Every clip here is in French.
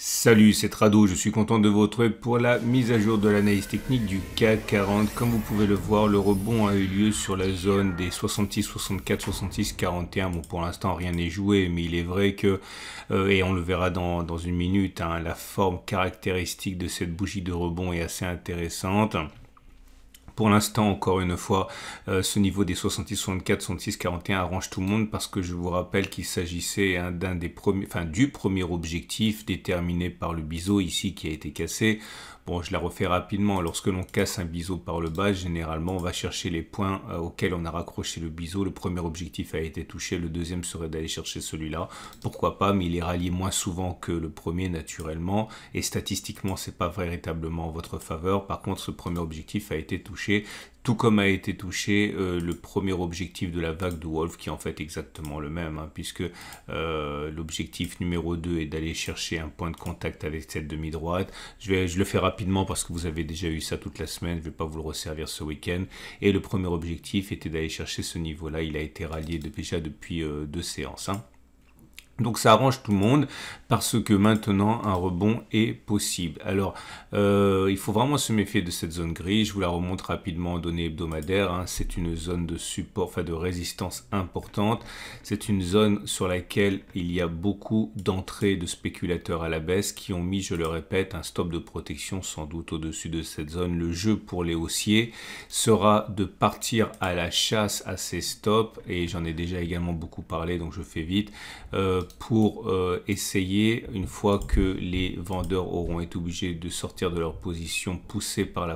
Salut, c'est Trado, je suis content de vous retrouver pour la mise à jour de l'analyse technique du CAC 40. Comme vous pouvez le voir, le rebond a eu lieu sur la zone des 66, 64, 66, 41. Bon, pour l'instant, rien n'est joué, mais il est vrai que, et on le verra dans une minute, hein, la forme caractéristique de cette bougie de rebond est assez intéressante. Pour l'instant, encore une fois, ce niveau des 66, 64, 66, 41 arrange tout le monde parce que je vous rappelle qu'il s'agissait du premier objectif déterminé par le biseau ici qui a été cassé. Bon, je la refais rapidement. Lorsque l'on casse un biseau par le bas, généralement, on va chercher les points auxquels on a raccroché le biseau. Le premier objectif a été touché. Le deuxième serait d'aller chercher celui-là. Pourquoi pas, mais il est rallié moins souvent que le premier, naturellement. Et statistiquement, c'est pas véritablement en votre faveur. Par contre, ce premier objectif a été touché. Tout comme a été touché le premier objectif de la vague de Wolf, qui est en fait exactement le même, hein, puisque l'objectif numéro 2 est d'aller chercher un point de contact avec cette demi-droite. Je le fais rapidement parce que vous avez déjà eu ça toute la semaine, je ne vais pas vous le resservir ce week-end. Et le premier objectif était d'aller chercher ce niveau-là, il a été rallié déjà depuis 2 séances. Hein. Donc ça arrange tout le monde parce que maintenant un rebond est possible. Alors il faut vraiment se méfier de cette zone grise. Je vous la remonte rapidement en données hebdomadaires. Hein. C'est une zone de support, enfin de résistance importante. C'est une zone sur laquelle il y a beaucoup d'entrées de spéculateurs à la baisse qui ont mis, je le répète, un stop de protection sans doute au-dessus de cette zone. Le jeu pour les haussiers sera de partir à la chasse à ces stops et j'en ai déjà également beaucoup parlé donc je fais vite. Pour essayer, une fois que les vendeurs auront été obligés de sortir de leur position poussée par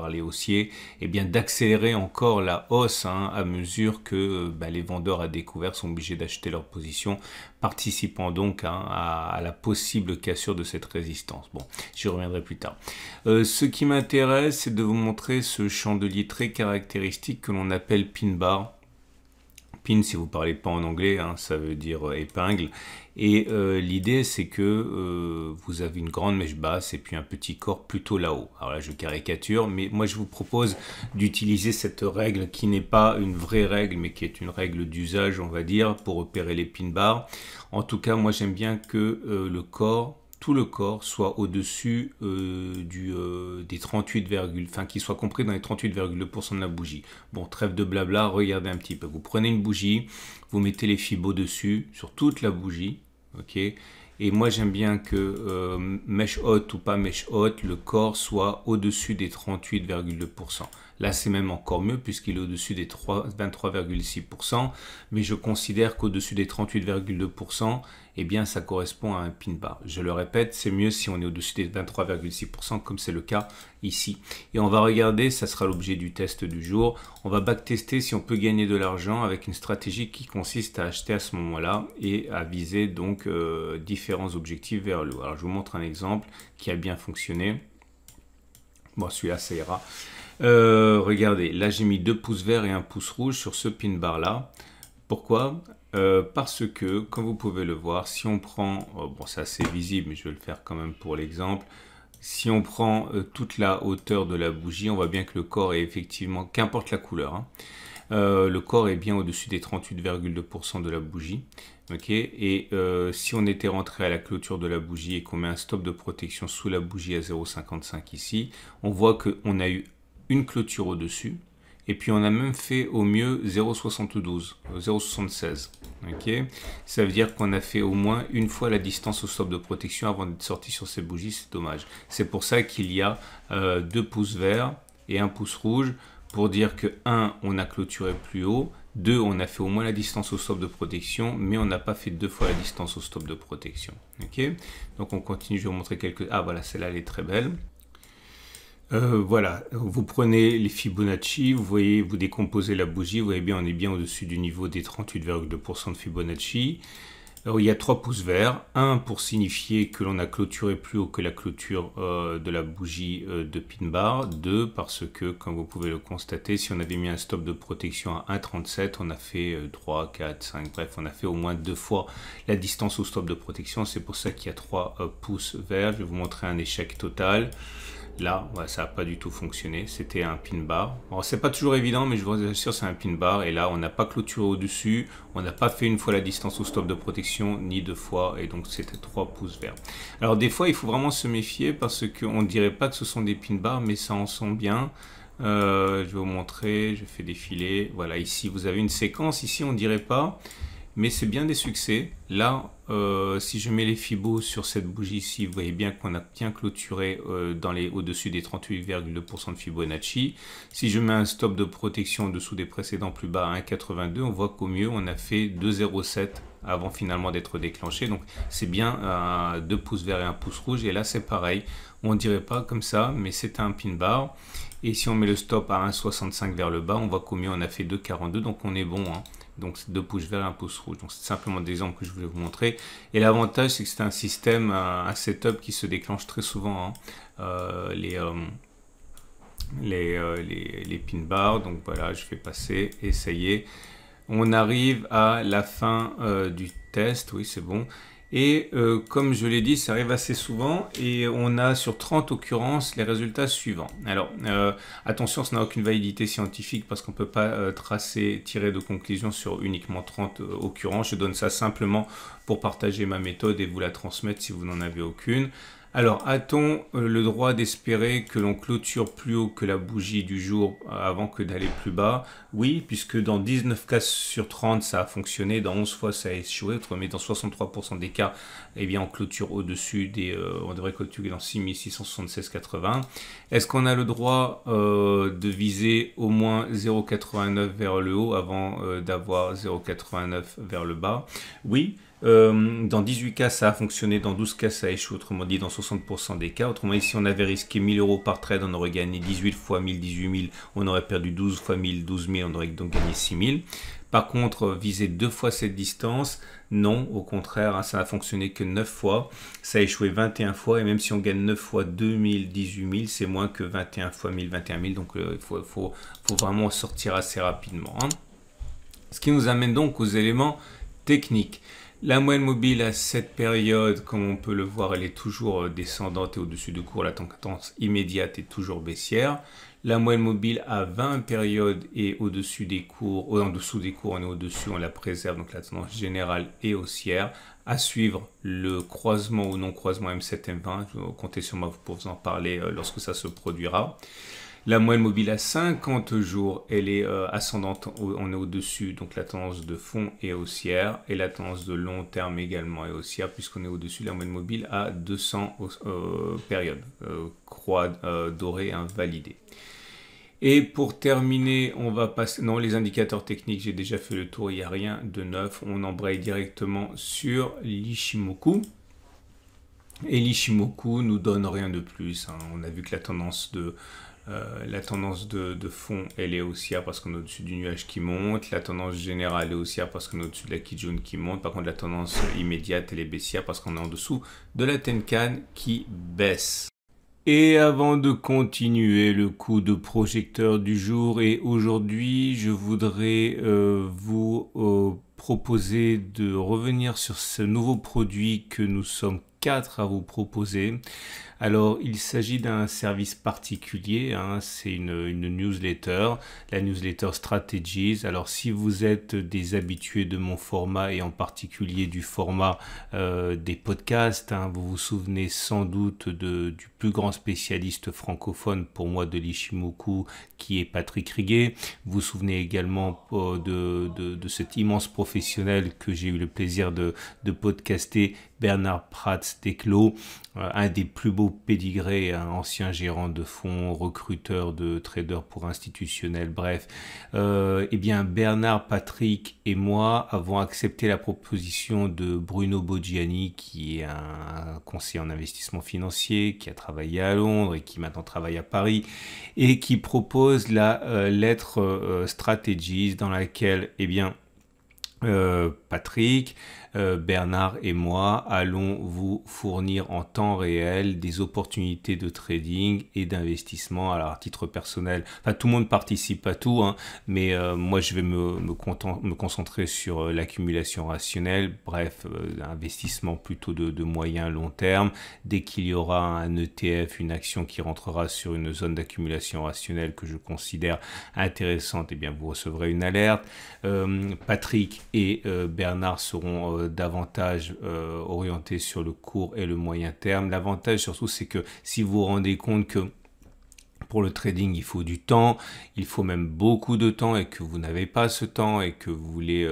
les haussiers, et bien d'accélérer encore la hausse hein, à mesure que les vendeurs à découvert sont obligés d'acheter leur position, participant donc hein, à la possible cassure de cette résistance. Bon, j'y reviendrai plus tard. Ce qui m'intéresse, c'est de vous montrer ce chandelier très caractéristique que l'on appelle pin bar. Pin, si vous parlez pas en anglais, hein, ça veut dire épingle. Et l'idée, c'est que vous avez une grande mèche basse et puis un petit corps plutôt là-haut. Alors là, je caricature, mais moi, je vous propose d'utiliser cette règle qui n'est pas une vraie règle, mais qui est une règle d'usage, on va dire, pour repérer les pin bars. En tout cas, moi, j'aime bien que tout le corps soit au-dessus des 38, enfin qu'il soit compris dans les 38,2% de la bougie. Bon, trêve de blabla, regardez un petit peu. Vous prenez une bougie, vous mettez les fibos dessus, sur toute la bougie, ok. Et moi j'aime bien que mèche haute ou pas mèche haute, le corps soit au-dessus des 38,2%. Là c'est même encore mieux puisqu'il est au-dessus des 23,6%, mais je considère qu'au-dessus des 38,2%, eh bien ça correspond à un pin bar. Je le répète, c'est mieux si on est au-dessus des 23,6% comme c'est le cas ici. Et on va regarder, ça sera l'objet du test du jour, on va backtester si on peut gagner de l'argent avec une stratégie qui consiste à acheter à ce moment-là et à viser donc différents objectifs vers le haut. Alors je vous montre un exemple qui a bien fonctionné. Bon, celui-là ça ira. Regardez, là j'ai mis 2 pouces verts et 1 pouce rouge sur ce pin bar là. Pourquoi ? Parce que, comme vous pouvez le voir, si on prend, bon c'est assez visible mais je vais le faire quand même pour l'exemple, si on prend toute la hauteur de la bougie, on voit bien que le corps est effectivement, qu'importe la couleur, hein, le corps est bien au-dessus des 38,2% de la bougie. Okay, et si on était rentré à la clôture de la bougie et qu'on met un stop de protection sous la bougie à 0,55 ici, on voit qu'on a eu une clôture au-dessus. Et puis on a même fait au mieux 0,72, 0,76. Okay, ça veut dire qu'on a fait au moins une fois la distance au stop de protection avant d'être sorti sur cette bougie, c'est dommage. C'est pour ça qu'il y a 2 pouces verts et 1 pouce rouge pour dire que 1, on a clôturé plus haut, 2, on a fait au moins la distance au stop de protection, mais on n'a pas fait 2 fois la distance au stop de protection. Okay, donc on continue, je vais vous montrer quelques... Ah voilà, celle-là elle est très belle. Voilà, vous prenez les Fibonacci, vous voyez, vous décomposez la bougie, vous voyez bien, on est bien au-dessus du niveau des 38,2% de Fibonacci. Alors, il y a 3 pouces verts, un pour signifier que l'on a clôturé plus haut que la clôture de la bougie de pin bar, 2 parce que, comme vous pouvez le constater, si on avait mis un stop de protection à 1,37, on a fait 3, 4, 5, bref, on a fait au moins 2 fois la distance au stop de protection, c'est pour ça qu'il y a 3 pouces verts. Je vais vous montrer un échec total. Là, ouais, ça n'a pas du tout fonctionné. C'était un pin bar. Alors, c'est pas toujours évident, mais je vous assure, c'est un pin bar. Et là, on n'a pas clôturé au-dessus. On n'a pas fait une fois la distance au stop de protection, ni deux fois. Et donc, c'était 3 pouces verts. Alors, des fois, il faut vraiment se méfier parce qu'on ne dirait pas que ce sont des pin bars, mais ça en sent bien. Je vais vous montrer. Je fais défiler. Voilà, ici, vous avez une séquence. Ici, on ne dirait pas. Mais c'est bien des succès. Là, si je mets les fibos sur cette bougie ici, vous voyez bien qu'on a bien clôturé au-dessus des 38,2% de Fibonacci. Si je mets un stop de protection en dessous des précédents plus bas à 1,82, on voit qu'au mieux, on a fait 2,07 avant finalement d'être déclenché. Donc, c'est bien 2 pouces verts et 1 pouce rouge. Et là, c'est pareil. On ne dirait pas comme ça, mais c'est un pin bar. Et si on met le stop à 1,65 vers le bas, on voit qu'au mieux, on a fait 2,42. Donc, on est bon, hein. Donc, c'est 2 pouces verts et 1 pouce rouge. Donc, c'est simplement des exemples que je voulais vous montrer. Et l'avantage, c'est que c'est un système, un setup qui se déclenche très souvent. Hein. Les pin bars. Donc, voilà, je vais passer et ça y est. On arrive à la fin du test. Oui, c'est bon. Et comme je l'ai dit, ça arrive assez souvent et on a sur 30 occurrences les résultats suivants. Alors, attention, ça n'a aucune validité scientifique parce qu'on ne peut pas tirer de conclusion sur uniquement 30 occurrences. Je donne ça simplement pour partager ma méthode et vous la transmettre si vous n'en avez aucune. Alors, a-t-on le droit d'espérer que l'on clôture plus haut que la bougie du jour avant que d'aller plus bas? Oui, puisque dans 19 cas sur 30, ça a fonctionné, dans 11 fois, ça a échoué, mais dans 63% des cas, eh bien, on clôture au-dessus on devrait clôturer dans 6676,80. Est-ce qu'on a le droit de viser au moins 0,89 vers le haut avant d'avoir 0,89 vers le bas? Oui. Dans 18 cas, ça a fonctionné, dans 12 cas, ça a échoué, autrement dit, dans 60% des cas. Autrement dit, si on avait risqué 1000 euros par trade, on aurait gagné 18 fois 1000, 18 000, on aurait perdu 12 fois 1000, 12 000, on aurait donc gagné 6 000. Par contre, viser 2 fois cette distance, non, au contraire, hein, ça n'a fonctionné que 9 fois, ça a échoué 21 fois, et même si on gagne 9 fois 2000, 18 000, c'est moins que 21 fois 1000, 21 000, donc il faut vraiment sortir assez rapidement. Hein. Ce qui nous amène donc aux éléments techniques. La moyenne mobile à cette période, comme on peut le voir, elle est toujours descendante et au-dessus du cours, la tendance immédiate est toujours baissière. La moyenne mobile à 20 périodes et au-dessus des cours, en dessous des cours, on est au-dessus, on la préserve, donc la tendance générale est haussière. À suivre le croisement ou non croisement M7-M20, je vais compter sur moi pour vous en parler lorsque ça se produira. La moyenne mobile à 50 jours, elle est ascendante, on est au-dessus, donc la tendance de fond est haussière et la tendance de long terme également est haussière puisqu'on est au-dessus de la moyenne mobile à 200 périodes, croix dorée invalidée. Et pour terminer, on va passer... Non, les indicateurs techniques, j'ai déjà fait le tour, il n'y a rien de neuf. On embraye directement sur l'Ichimoku. Et l'Ichimoku nous donne rien de plus. Hein. On a vu que la tendance de fond, elle est haussière parce qu'on est au-dessus du nuage qui monte. La tendance générale est haussière parce qu'on est au-dessus de la Kijun qui monte. Par contre, la tendance immédiate, elle est baissière parce qu'on est en dessous de la Tenkan qui baisse. Et avant de continuer le coup de projecteur du jour, et aujourd'hui, je voudrais vous proposer de revenir sur ce nouveau produit que nous sommes 4 à vous proposer. Alors, il s'agit d'un service particulier, hein, c'est une newsletter, la newsletter Strategies. Alors, si vous êtes des habitués de mon format et en particulier du format des podcasts, hein, vous vous souvenez sans doute du plus grand spécialiste francophone pour moi de l'Ichimoku, qui est Patrick Riguet. Vous vous souvenez également de cet immense professionnel que j'ai eu le plaisir de podcaster, Bernard Prats d'Eclos, un des plus beaux pédigrés, un ancien gérant de fonds, recruteur de traders pour institutionnels, bref. Eh bien, Bernard, Patrick et moi avons accepté la proposition de Bruno Boggiani, qui est un conseiller en investissement financier, qui a travaillé à Londres et qui maintenant travaille à Paris, et qui propose la lettre Strategies, dans laquelle, eh bien, Patrick, Bernard et moi allons vous fournir en temps réel des opportunités de trading et d'investissement. Alors à titre personnel, enfin tout le monde participe à tout, hein, mais moi je vais me concentrer sur l'accumulation rationnelle, bref, investissement plutôt de moyen long terme. Dès qu'il y aura un ETF, une action qui rentrera sur une zone d'accumulation rationnelle que je considère intéressante, eh bien vous recevrez une alerte. Patrick et Bernard seront davantage orientés sur le court et le moyen terme. L'avantage surtout, c'est que si vous vous rendez compte que pour le trading, il faut du temps, il faut même beaucoup de temps et que vous n'avez pas ce temps et que vous voulez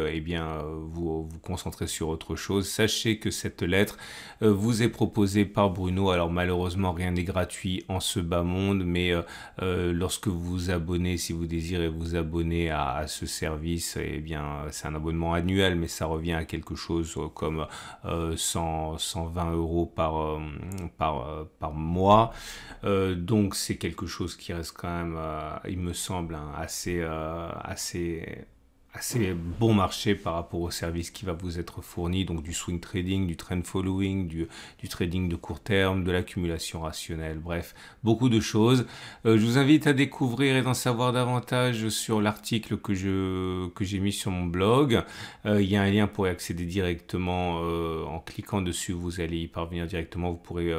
vous concentrer sur autre chose, sachez que cette lettre vous est proposée par Bruno. Alors malheureusement, rien n'est gratuit en ce bas monde, mais lorsque vous vous abonnez, si vous désirez vous abonner à ce service, eh bien c'est un abonnement annuel, mais ça revient à quelque chose comme 120 euros par mois. Donc c'est quelque chose qui reste quand même, il me semble, hein, assez bon marché par rapport au service qui va vous être fourni, donc du swing trading, du trend following, du trading de court terme, de l'accumulation rationnelle, bref, beaucoup de choses. Je vous invite à découvrir et d'en savoir davantage sur l'article que j'ai mis sur mon blog. Il y a un lien pour y accéder directement, en cliquant dessus, vous allez y parvenir directement, vous pourrez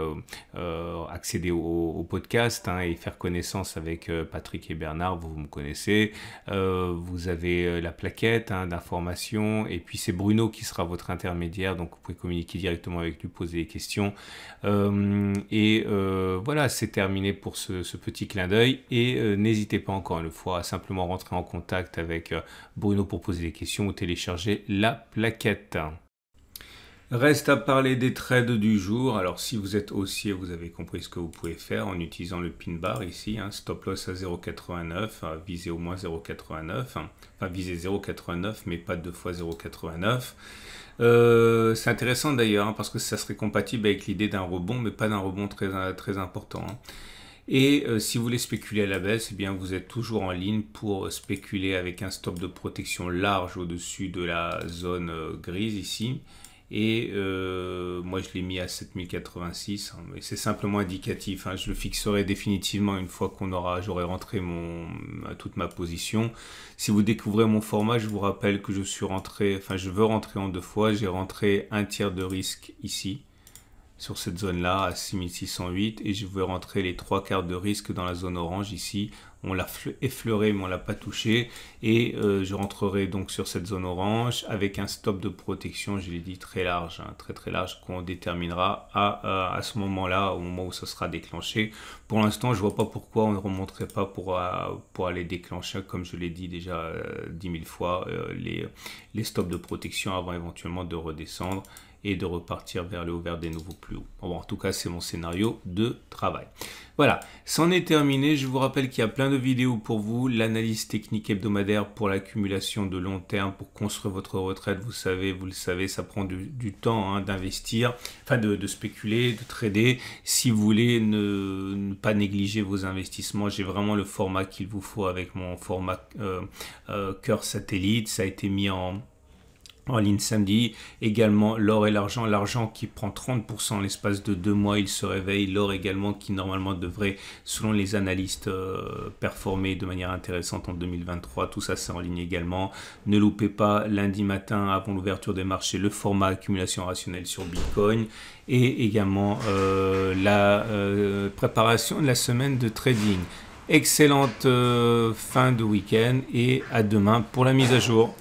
accéder au podcast, hein, et faire connaissance avec Patrick et Bernard, vous me connaissez, vous avez la plaquette, hein, d'information, et puis c'est Bruno qui sera votre intermédiaire, donc vous pouvez communiquer directement avec lui, poser des questions, voilà, c'est terminé pour ce petit clin d'œil, et n'hésitez pas encore une fois à simplement rentrer en contact avec Bruno pour poser des questions ou télécharger la plaquette. Reste à parler des trades du jour. Alors si vous êtes haussier, vous avez compris ce que vous pouvez faire en utilisant le pin bar ici, hein, stop loss à 0,89, visez au moins 0,89, hein, enfin visez 0,89 mais pas deux fois 0,89. C'est intéressant d'ailleurs, hein, parce que ça serait compatible avec l'idée d'un rebond, mais pas d'un rebond très important, hein. Et si vous voulez spéculer à la baisse, eh bien vous êtes toujours en ligne pour spéculer avec un stop de protection large au-dessus de la zone grise ici. Et moi je l'ai mis à 7086, hein, mais c'est simplement indicatif, hein. Je le fixerai définitivement une fois j'aurai rentré toute ma position. Si vous découvrez mon format, je vous rappelle que je veux rentrer en deux fois. J'ai rentré un tiers de risque ici sur cette zone là à 6608 et je veux rentrer les trois quarts de risque dans la zone orange ici. On l'a effleuré mais on l'a pas touché, et je rentrerai donc sur cette zone orange avec un stop de protection, je l'ai dit, très large, hein, très large, qu'on déterminera à ce moment là, au moment où ça sera déclenché. Pour l'instant je vois pas pourquoi on ne remonterait pas pour aller déclencher, comme je l'ai dit déjà 10 000 fois, les stops de protection avant éventuellement de redescendre et de repartir vers le haut, vers des nouveaux plus hauts. Bon, en tout cas, c'est mon scénario de travail. Voilà, c'en est terminé. Je vous rappelle qu'il y a plein de vidéos pour vous. L'analyse technique hebdomadaire pour l'accumulation de long terme, pour construire votre retraite. Vous le savez, ça prend du temps, hein, d'investir, enfin de spéculer, de trader. Si vous voulez ne pas négliger vos investissements, j'ai vraiment le format qu'il vous faut avec mon format cœur satellite. Ça a été mis en ligne samedi. Également l'or et l'argent qui prend 30% en l'espace de 2 mois, il se réveille. L'or également qui normalement devrait, selon les analystes, performer de manière intéressante en 2023. Tout ça c'est en ligne également. Ne loupez pas lundi matin avant l'ouverture des marchés le format accumulation rationnelle sur Bitcoin, et également la préparation de la semaine de trading. Excellente fin de week-end et à demain pour la mise à jour.